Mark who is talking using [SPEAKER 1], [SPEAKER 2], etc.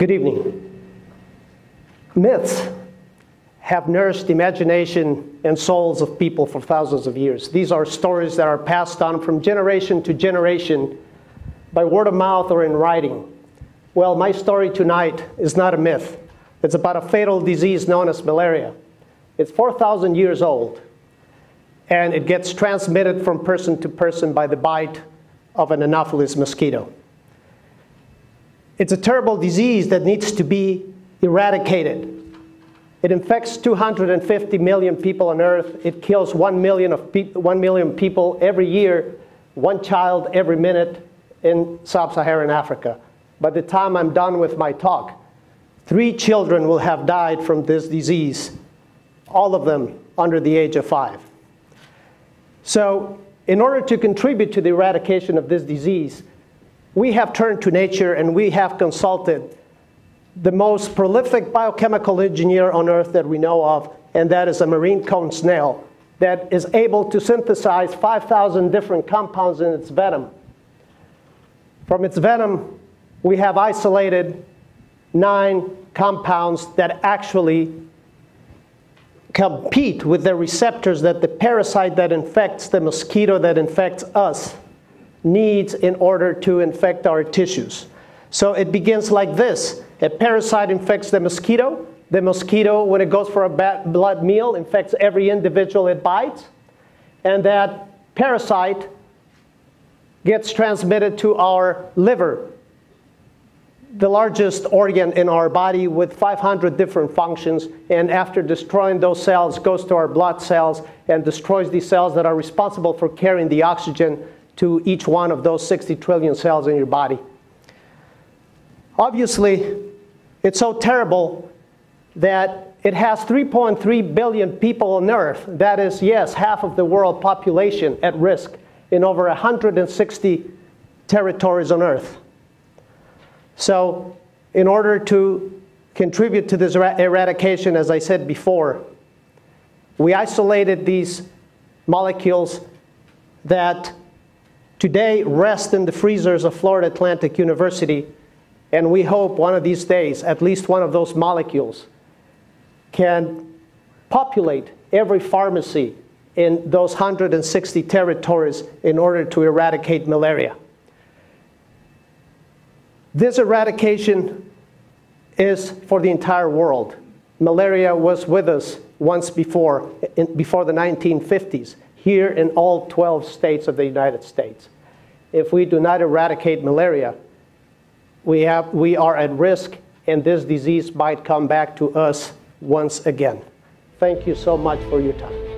[SPEAKER 1] Good evening. Myths have nourished the imagination and souls of people for thousands of years. These are stories that are passed on from generation to generation by word of mouth or in writing. Well, my story tonight is not a myth. It's about a fatal disease known as malaria. It's 4,000 years old, and it gets transmitted from person to person by the bite of an Anopheles mosquito. It's a terrible disease that needs to be eradicated. It infects 250 million people on Earth. It kills 1 million people every year, one child every minute in sub-Saharan Africa. By the time I'm done with my talk, 3 children will have died from this disease, all of them under the age of 5. So, in order to contribute to the eradication of this disease, we have turned to nature and we have consulted the most prolific biochemical engineer on Earth that we know of, and that is a marine cone snail that is able to synthesize 5,000 different compounds in its venom. From its venom, we have isolated 9 compounds that actually compete with the receptors that the parasite that infects the mosquito that infects us needs in order to infect our tissues. So it begins like this. A parasite infects the mosquito. The mosquito, when it goes for a blood meal, infects every individual it bites. And that parasite gets transmitted to our liver, the largest organ in our body with 500 different functions. And after destroying those cells, goes to our blood cells and destroys these cells that are responsible for carrying the oxygen to each one of those 60 trillion cells in your body. Obviously, it's so terrible that it has 3.3 billion people on Earth. That is, yes, half of the world population at risk in over 160 territories on Earth. So, in order to contribute to this eradication, as I said before, we isolated these molecules that today rest in the freezers of Florida Atlantic University, and we hope one of these days, at least one of those molecules can populate every pharmacy in those 160 territories in order to eradicate malaria. This eradication is for the entire world. Malaria was with us once before the 1950s, here in all 12 states of the United States. If we do not eradicate malaria, we are at risk, and this disease might come back to us once again. Thank you so much for your time.